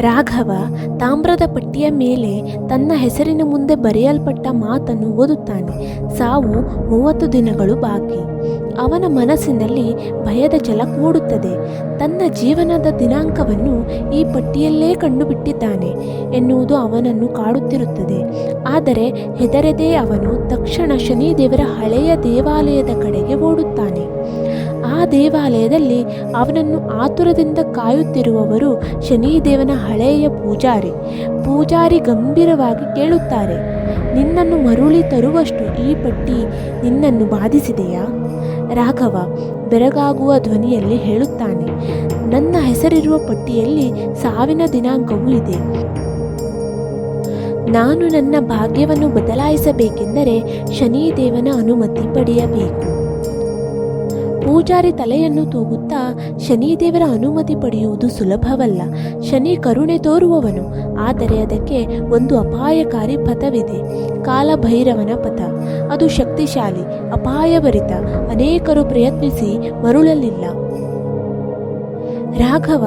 ರಾಘವ ತಾಮ್ರದ ಪಟ್ಟಿಯ ಮೇಲೆ ತನ್ನ ಹೆಸರಿನ ಮುಂದೆ ಬರೆಯಲ್ಪಟ್ಟ ಮಾತನ್ನು ಓದುತ್ತಾನೆ. ಸಾವು 30 ದಿನಗಳು ಬಾಕಿ. ಅವನ ಮನಸ್ಸಿನಲ್ಲಿ ಭಯದ ಝಲಕ್ ಮೂಡುತ್ತದೆ. ತನ್ನ ಜೀವನದ ದಿನಾಂಕವನ್ನು ಈ ಪಟ್ಟಿಯಲ್ಲೇ ಕಂಡುಬಿಟ್ಟಿದ್ದಾನೆ ಎನ್ನುವುದು ಅವನನ್ನು ಕಾಡುತ್ತಿರುತ್ತದೆ. ಆದರೆ ಹೆದರದೆ ಅವನು ತಕ್ಷಣ ಶನಿದೇವರ ಹಳೆಯ ದೇವಾಲಯದ ಕಡೆಗೆ ಓಡುತ್ತಾನೆ. ಆ ದೇವಾಲಯದಲ್ಲಿ ಅವನನ್ನು ಆತುರದಿಂದ ಕಾಯುತ್ತಿರುವವರು ಶನಿದೇವನ ಹಳೆಯ ಪೂಜಾರಿ ಗಂಭೀರವಾಗಿ ಕೇಳುತ್ತಾರೆ, ನಿನ್ನನ್ನು ಮರುಳಿ ತರುವಷ್ಟು ಈ ಪಟ್ಟಿ ನಿನ್ನನ್ನು ಬಾಧಿಸಿದೆಯಾ? ರಾಘವ ಬೆರಗಾಗುವ ಧ್ವನಿಯಲ್ಲಿ ಹೇಳುತ್ತಾನೆ, ನನ್ನ ಹೆಸರಿರುವ ಪಟ್ಟಿಯಲ್ಲಿ ಸಾವಿನ ದಿನಾಂಕವೂ ಇದೆ. ನಾನು ನನ್ನ ಭಾಗ್ಯವನ್ನು ಬದಲಾಯಿಸಬೇಕೆಂದರೆ ಶನಿದೇವನ ಅನುಮತಿ ಪಡೆಯಬೇಕು. ಪೂಜಾರಿ ತಲೆಯನ್ನು ತೂಗುತ್ತಾ, ಶನಿದೇವರ ಅನುಮತಿ ಪಡೆಯುವುದು ಸುಲಭವಲ್ಲ. ಶನಿ ಕರುಣೆ ತೋರುವವನು, ಆದರೆ ಅದಕ್ಕೆ ಒಂದು ಅಪಾಯಕಾರಿ ಪಥವಿದೆ. ಕಾಲಭೈರವನ ಪಥ. ಅದು ಶಕ್ತಿಶಾಲಿ, ಅಪಾಯಭರಿತ. ಅನೇಕರು ಪ್ರಯತ್ನಿಸಿ ಮರುಳಲಿಲ್ಲ. ರಾಘವ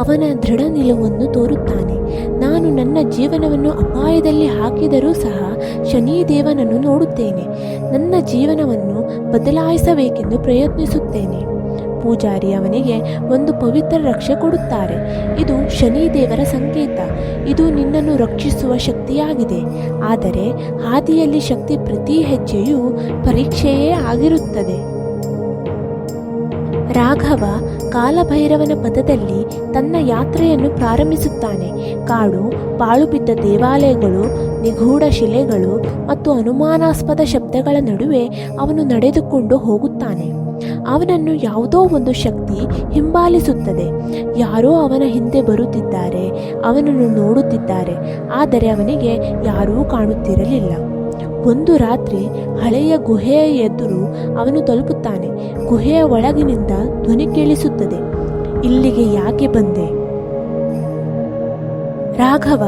ಅವನ ದೃಢ ನಿಲುವನ್ನು ತೋರುತ್ತಾನೆ. ನಾನು ನನ್ನ ಜೀವನವನ್ನು ಅಪಾಯದಲ್ಲಿ ಹಾಕಿದರೂ ಸಹ ಶನಿದೇವನನ್ನು ನೋಡುತ್ತೇನೆ. ನನ್ನ ಜೀವನವನ್ನು ಬದಲಾಯಿಸಬೇಕೆಂದು ಪ್ರಯತ್ನಿಸುತ್ತೇನೆ. ಪೂಜಾರಿ ಅವನಿಗೆ ಒಂದು ಪವಿತ್ರ ರಕ್ಷೆ ಕೊಡುತ್ತಾರೆ. ಇದು ಶನಿದೇವರ ಸಂಕೇತ. ಇದು ನಿನ್ನನ್ನು ರಕ್ಷಿಸುವ ಶಕ್ತಿಯಾಗಿದೆ. ಆದರೆ ಹಾದಿಯಲ್ಲಿ ಶಕ್ತಿ ಪ್ರತಿ ಹೆಜ್ಜೆಯೂ ಪರೀಕ್ಷೆಯೇ ಆಗಿರುತ್ತದೆ. ರಾಘವ ಕಾಲಭೈರವನ ಪಥದಲ್ಲಿ ತನ್ನ ಯಾತ್ರೆಯನ್ನು ಪ್ರಾರಂಭಿಸುತ್ತಾನೆ. ಕಾಡು, ಪಾಳುಬಿದ್ದ ದೇವಾಲಯಗಳು, ನಿಗೂಢ ಶಿಲೆಗಳು ಮತ್ತು ಅನುಮಾನಾಸ್ಪದ ಶಬ್ದಗಳ ನಡುವೆ ಅವನು ನಡೆದುಕೊಂಡು ಹೋಗುತ್ತಾನೆ. ಅವನನ್ನು ಯಾವುದೋ ಒಂದು ಶಕ್ತಿ ಹಿಂಬಾಲಿಸುತ್ತದೆ. ಯಾರೋ ಅವನ ಹಿಂದೆ ಬರುತ್ತಿದ್ದಾರೆ, ಅವನನ್ನು ನೋಡುತ್ತಿದ್ದಾರೆ. ಆದರೆ ಅವನಿಗೆ ಯಾರೂ ಕಾಣುತ್ತಿರಲಿಲ್ಲ. ಒಂದು ರಾತ್ರಿ ಹಳೆಯ ಗುಹೆಯ ಎದುರು ಅವನು ತಲುಪುತ್ತಾನೆ. ಗುಹೆಯ ಒಳಗಿನಿಂದ ಧ್ವನಿ ಕೇಳಿಸುತ್ತದೆ, ಇಲ್ಲಿಗೆ ಯಾಕೆ ಬಂದೆ? ರಾಘವ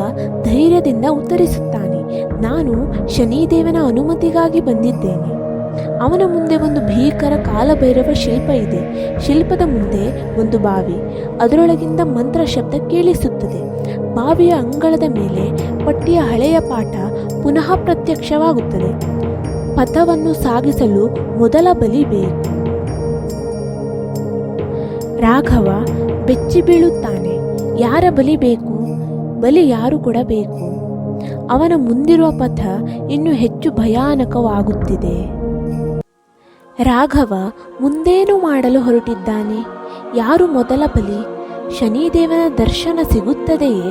ಧೈರ್ಯದಿಂದ ಉತ್ತರಿಸುತ್ತಾನೆ, ನಾನು ಶನಿದೇವನ ಅನುಮತಿಗಾಗಿ ಬಂದಿದ್ದೇನೆ. ಅವನ ಮುಂದೆ ಒಂದು ಭೀಕರ ಕಾಲಭೈರವ ಶಿಲ್ಪ ಇದೆ. ಶಿಲ್ಪದ ಮುಂದೆ ಒಂದು ಬಾವಿ. ಅದರೊಳಗಿಂದ ಮಂತ್ರ ಶಬ್ದ ಕೇಳಿಸುತ್ತದೆ. ಬಾವಿಯ ಅಂಗಳದ ಮೇಲೆ ಪಟ್ಟಿಯ ಹಳೆಯ ಪಾಠ ಪುನಃ ಪ್ರತ್ಯಕ್ಷವಾಗುತ್ತದೆ. ಪಥವನ್ನು ಸಾಗಿಸಲು ಮೊದಲ ಬಲಿ ಬೇಕು. ರಾಘವ ಬೆಚ್ಚಿ ಬೀಳುತ್ತಾನೆ. ಯಾರ ಬಲಿ ಬೇಕು? ಬಲಿ ಯಾರು ಕೊಡಬೇಕು? ಅವನ ಮುಂದಿರುವ ಪಥ ಇನ್ನು ಹೆಚ್ಚು ಭಯಾನಕವಾಗುತ್ತಿದೆ. ರಾಘವ ಮುಂದೇನು ಮಾಡಲು ಹೊರಟಿದ್ದಾನೆ? ಯಾರು ಮೊದಲ ಬಲಿ? ಶನಿದೇವನ ದರ್ಶನ ಸಿಗುತ್ತದೆಯೇ?